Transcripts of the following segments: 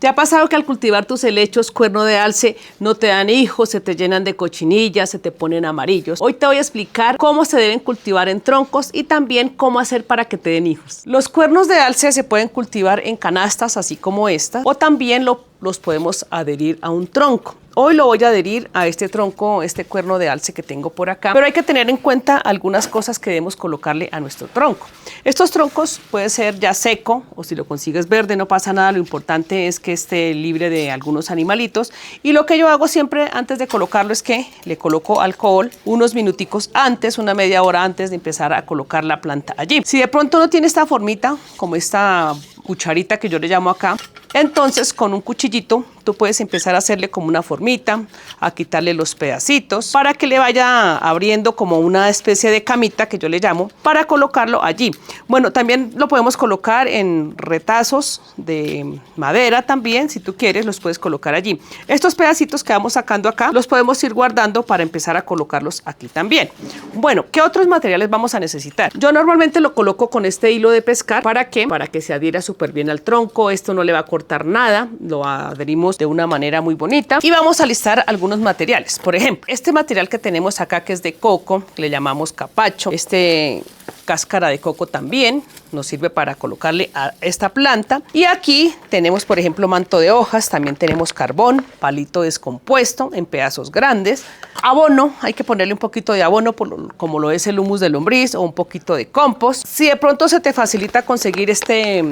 ¿Te ha pasado que al cultivar tus helechos cuerno de alce no te dan hijos, se te llenan de cochinillas, se te ponen amarillos? Hoy te voy a explicar cómo se deben cultivar en troncos y también cómo hacer para que te den hijos. Los cuernos de alce se pueden cultivar en canastas así como esta, o también los podemos adherir a un tronco. Hoy lo voy a adherir a este tronco, este cuerno de alce que tengo por acá, pero hay que tener en cuenta algunas cosas que debemos colocarle a nuestro tronco. Estos troncos puede ser ya seco o si lo consigues verde no pasa nada, lo importante es que esté libre de algunos animalitos y lo que yo hago siempre antes de colocarlo es que le coloco alcohol unos minuticos antes, una media hora antes de empezar a colocar la planta allí. Si de pronto no tiene esta formita, como esta cucharita que yo le llamo acá, entonces con un cuchillito tú puedes empezar a hacerle como una formita, a quitarle los pedacitos para que le vaya abriendo como una especie de camita que yo le llamo para colocarlo allí. Bueno, también lo podemos colocar en retazos de madera también, si tú quieres los puedes colocar allí. Estos pedacitos que vamos sacando acá los podemos ir guardando para empezar a colocarlos aquí también. Bueno, ¿qué otros materiales vamos a necesitar? Yo normalmente lo coloco con este hilo de pescar. ¿Para qué? Para que se adhiera súper bien al tronco, esto no le va a cortar nada, lo adherimos de una manera muy bonita y vamos a listar algunos materiales. Por ejemplo, este material que tenemos acá que es de coco, que le llamamos capacho, cáscara de coco también nos sirve para colocarle a esta planta. Y aquí tenemos, por ejemplo, manto de hojas, también tenemos carbón, palito descompuesto en pedazos grandes, abono, hay que ponerle un poquito de abono como lo es el humus de lombriz o un poquito de compost. Si de pronto se te facilita conseguir este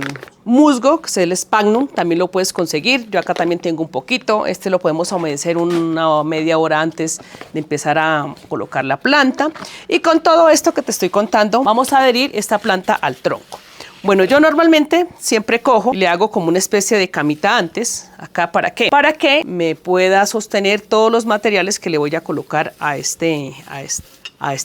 musgo, que es el sphagnum, también lo puedes conseguir. Yo acá también tengo un poquito, lo podemos humedecer una media hora antes de empezar a colocar la planta. Y con todo esto que te estoy contando, vamos a adherir esta planta al tronco. Bueno, yo normalmente siempre cojo y le hago como una especie de camita antes, acá, ¿para qué? Para que me pueda sostener todos los materiales que le voy a colocar a este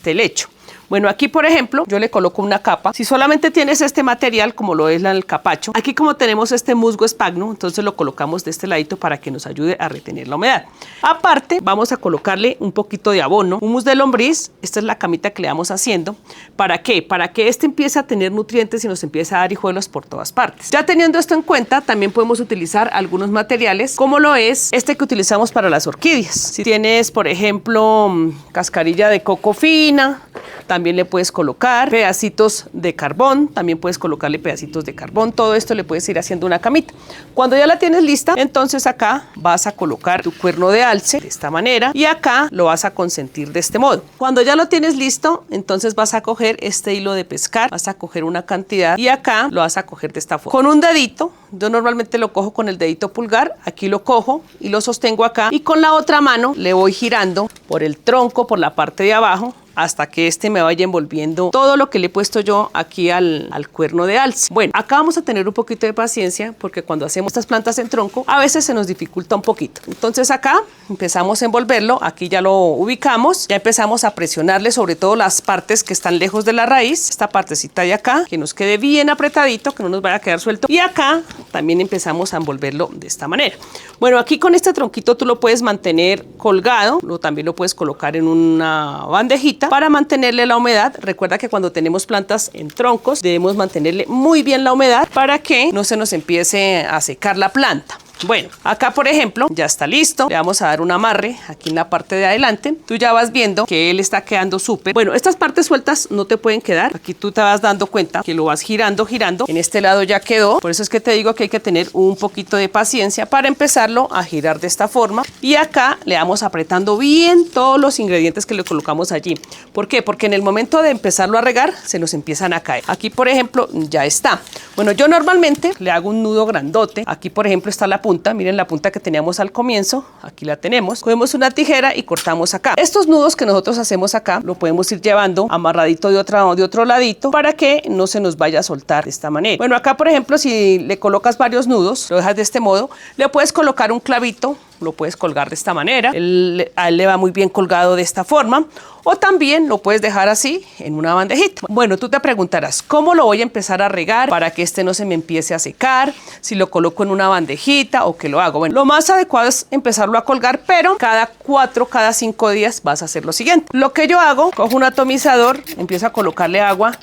helecho. Bueno, aquí por ejemplo, yo le coloco una capa. Si solamente tienes este material, como lo es el capacho, aquí como tenemos este musgo sphagnum, entonces lo colocamos de este ladito para que nos ayude a retener la humedad. Aparte, vamos a colocarle un poquito de abono, humus de lombriz. Esta es la camita que le vamos haciendo. ¿Para qué? Para que empiece a tener nutrientes y nos empiece a dar hijuelos por todas partes. Ya teniendo esto en cuenta, también podemos utilizar algunos materiales, como lo es que utilizamos para las orquídeas. Si tienes, por ejemplo, cascarilla de coco fina, también le puedes colocar pedacitos de carbón, también puedes colocarle pedacitos de carbón, todo esto le puedes ir haciendo una camita. Cuando ya la tienes lista, entonces acá vas a colocar tu cuerno de alce de esta manera y acá lo vas a consentir de este modo. Cuando ya lo tienes listo, entonces vas a coger este hilo de pescar, vas a coger una cantidad y acá lo vas a coger de esta forma. Con un dedito, yo normalmente lo cojo con el dedito pulgar, aquí lo cojo y lo sostengo acá y con la otra mano le voy girando por el tronco, por la parte de abajo, hasta que me vaya envolviendo todo lo que le he puesto yo aquí al cuerno de alce. Bueno, acá vamos a tener un poquito de paciencia porque cuando hacemos estas plantas en tronco a veces se nos dificulta un poquito. Entonces acá empezamos a envolverlo, aquí ya lo ubicamos, ya empezamos a presionarle sobre todo las partes que están lejos de la raíz, esta partecita de acá, que nos quede bien apretadito, que no nos vaya a quedar suelto. Y acá también empezamos a envolverlo de esta manera. Bueno, aquí con este tronquito tú lo puedes mantener colgado, también lo puedes colocar en una bandejita para mantenerle la humedad. Recuerda que cuando tenemos plantas en troncos debemos mantenerle muy bien la humedad para que no se nos empiece a secar la planta. Bueno, acá por ejemplo ya está listo, le vamos a dar un amarre aquí en la parte de adelante. Tú ya vas viendo que él está quedando súper. Bueno, estas partes sueltas no te pueden quedar, aquí tú te vas dando cuenta que lo vas girando, en este lado ya quedó. Por eso es que te digo que hay que tener un poquito de paciencia para empezarlo a girar de esta forma y acá le vamos apretando bien todos los ingredientes que le colocamos allí. ¿Por qué? Porque en el momento de empezarlo a regar se nos empiezan a caer. Aquí por ejemplo ya está. Bueno, yo normalmente le hago un nudo grandote. Aquí por ejemplo está la punta, miren la punta que teníamos al comienzo, aquí la tenemos. Cogemos una tijera y cortamos acá. Estos nudos que nosotros hacemos acá lo podemos ir llevando amarradito de otro ladito para que no se nos vaya a soltar de esta manera. Bueno, acá por ejemplo si le colocas varios nudos, lo dejas de este modo, le puedes colocar un clavito, lo puedes colgar de esta manera, a él le va muy bien colgado de esta forma, o también lo puedes dejar así en una bandejita. Bueno, tú te preguntarás, ¿cómo lo voy a empezar a regar para que no se me empiece a secar? Si lo coloco en una bandejita o qué lo hago. Bueno, lo más adecuado es empezarlo a colgar, pero cada 4, cada 5 días vas a hacer lo siguiente. Lo que yo hago, cojo un atomizador, empiezo a colocarle agua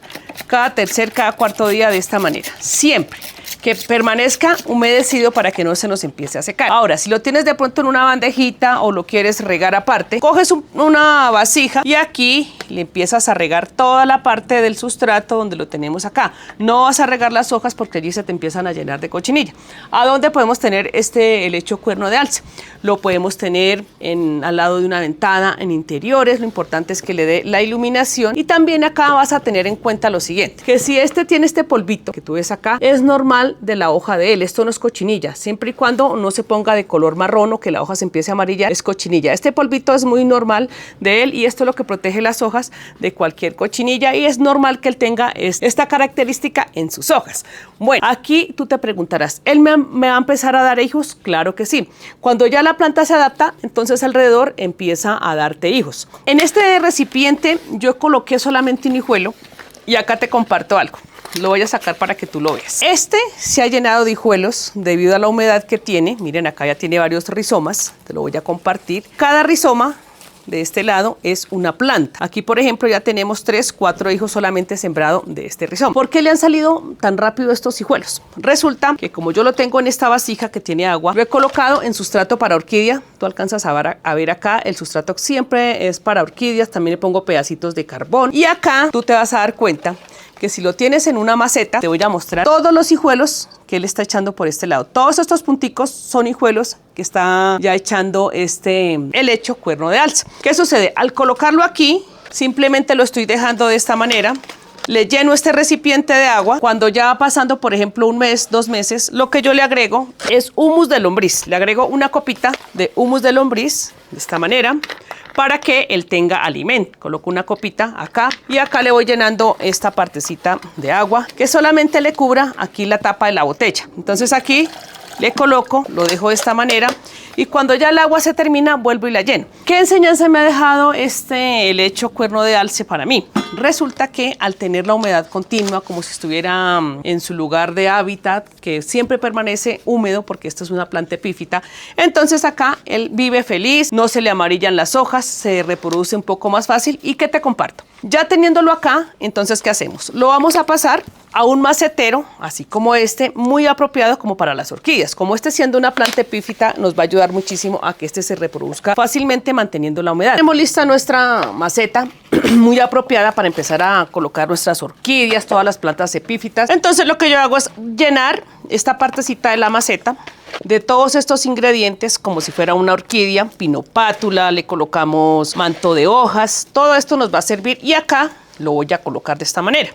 cada tercer, cada cuarto día de esta manera, siempre. que permanezca humedecido para que no se nos empiece a secar. Ahora, si lo tienes de pronto en una bandejita o lo quieres regar aparte, coges una vasija y aquí le empiezas a regar toda la parte del sustrato donde lo tenemos acá. No vas a regar las hojas porque allí se te empiezan a llenar de cochinilla. ¿A dónde podemos tener este helecho cuerno de alce? Lo podemos tener al lado de una ventana, en interiores. Lo importante es que le dé la iluminación. Y también acá vas a tener en cuenta lo siguiente, que si este tiene este polvito que tú ves acá, es normal de la hoja de él. Esto no es cochinilla, siempre y cuando no se ponga de color marrón o que la hoja se empiece a amarillar, es cochinilla. Este polvito es muy normal de él y esto es lo que protege las hojas de cualquier cochinilla y es normal que él tenga esta característica en sus hojas. Bueno, aquí tú te preguntarás, ¿él me va a empezar a dar hijos? Claro que sí. Cuando ya la planta se adapta, entonces alrededor empieza a darte hijos. En este recipiente yo coloqué solamente un hijuelo y acá te comparto algo. Lo voy a sacar para que tú lo veas. Este se ha llenado de hijuelos debido a la humedad que tiene. Miren, acá ya tiene varios rizomas. Te lo voy a compartir. Cada rizoma de este lado es una planta. Aquí, por ejemplo, ya tenemos 3, 4 hijos solamente sembrado de este rizoma. ¿Por qué le han salido tan rápido estos hijuelos? Resulta que como yo lo tengo en esta vasija que tiene agua, lo he colocado en sustrato para orquídea. Tú alcanzas a ver acá, el sustrato siempre es para orquídeas. También le pongo pedacitos de carbón. Y acá tú te vas a dar cuenta que si lo tienes en una maceta, te voy a mostrar todos los hijuelos que él está echando por este lado. Todos estos punticos son hijuelos que está ya echando este helecho cuerno de alce. ¿Qué sucede? Al colocarlo aquí, simplemente lo estoy dejando de esta manera. Le lleno este recipiente de agua. Cuando ya va pasando, por ejemplo, 1 mes, 2 meses, lo que yo le agrego es humus de lombriz. Le agrego una copita de humus de lombriz, de esta manera, para que él tenga alimento. Coloco una copita acá y acá le voy llenando esta partecita de agua que solamente le cubra aquí la tapa de la botella. Entonces aquí le coloco, lo dejo de esta manera y cuando ya el agua se termina, vuelvo y la lleno. ¿Qué enseñanza me ha dejado este helecho cuerno de alce para mí? Resulta que al tener la humedad continua, como si estuviera en su lugar de hábitat, que siempre permanece húmedo porque esta es una planta epífita, entonces acá él vive feliz, no se le amarillan las hojas, se reproduce un poco más fácil. ¿Y qué te comparto? Ya teniéndolo acá, entonces ¿qué hacemos? Lo vamos a pasar a un macetero, así como este, muy apropiado como para las orquídeas. Como este siendo una planta epífita, nos va a ayudar muchísimo a que este se reproduzca fácilmente manteniendo la humedad. Tenemos lista nuestra maceta, muy apropiada para empezar a colocar nuestras orquídeas, todas las plantas epífitas. Entonces lo que yo hago es llenar esta partecita de la maceta de todos estos ingredientes como si fuera una orquídea, pinopátula, le colocamos manto de hojas, todo esto nos va a servir y acá lo voy a colocar de esta manera.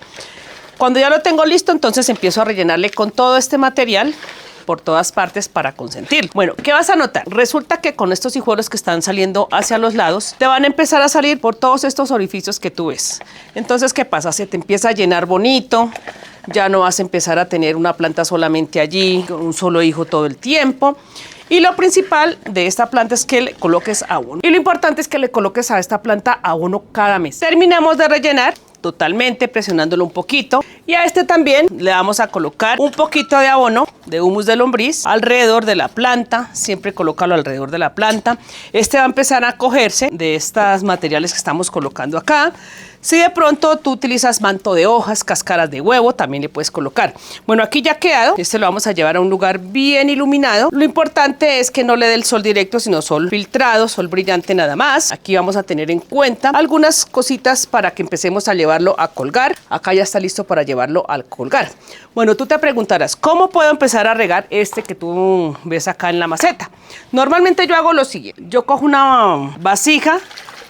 Cuando ya lo tengo listo, entonces empiezo a rellenarle con todo este material por todas partes para consentirlo. Bueno, ¿qué vas a notar? Resulta que con estos hijuelos que están saliendo hacia los lados, te van a empezar a salir por todos estos orificios que tú ves. Entonces, ¿qué pasa? Se te empieza a llenar bonito, ya no vas a empezar a tener una planta solamente allí, con un solo hijo todo el tiempo. Y lo principal de esta planta es que le coloques abono. Y lo importante es que le coloques a esta planta abono cada mes. Terminamos de rellenar totalmente presionándolo un poquito y a este también le vamos a colocar un poquito de abono de humus de lombriz alrededor de la planta, siempre colócalo alrededor de la planta. Este va a empezar a cogerse de estos materiales que estamos colocando acá. Si de pronto tú utilizas manto de hojas, cáscaras de huevo, también le puedes colocar. Bueno, aquí ya ha quedado. Este lo vamos a llevar a un lugar bien iluminado. Lo importante es que no le dé el sol directo, sino sol filtrado, sol brillante nada más. Aquí vamos a tener en cuenta algunas cositas para que empecemos a llevarlo a colgar. Acá ya está listo para llevarlo al colgar. Bueno, tú te preguntarás, ¿cómo puedo empezar a regar este que tú ves acá en la maceta? Normalmente yo hago lo siguiente. Yo cojo una vasija,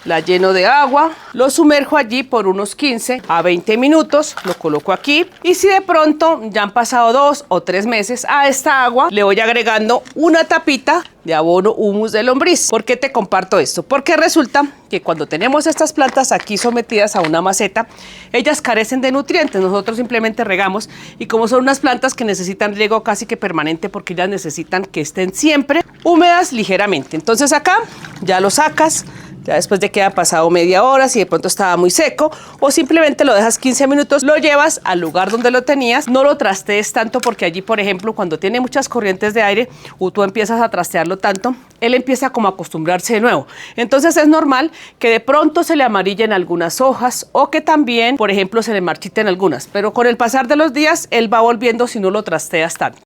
la lleno de agua, lo sumerjo allí por unos 15 a 20 minutos, lo coloco aquí y si de pronto ya han pasado 2 o 3 meses, a esta agua le voy agregando una tapita de abono humus de lombriz. ¿Por qué te comparto esto? Porque resulta que cuando tenemos estas plantas aquí sometidas a una maceta, ellas carecen de nutrientes, nosotros simplemente regamos y como son unas plantas que necesitan riego casi que permanente porque ellas necesitan que estén siempre húmedas ligeramente. Entonces acá ya lo sacas, Ya después de que haya pasado media hora, si de pronto estaba muy seco, o simplemente lo dejas 15 minutos, lo llevas al lugar donde lo tenías, no lo trastees tanto porque allí, por ejemplo, cuando tiene muchas corrientes de aire o tú empiezas a trastearlo tanto, él empieza como a acostumbrarse de nuevo. Entonces es normal que de pronto se le amarillen algunas hojas o que también, por ejemplo, se le marchiten algunas, pero con el pasar de los días él va volviendo si no lo trasteas tanto.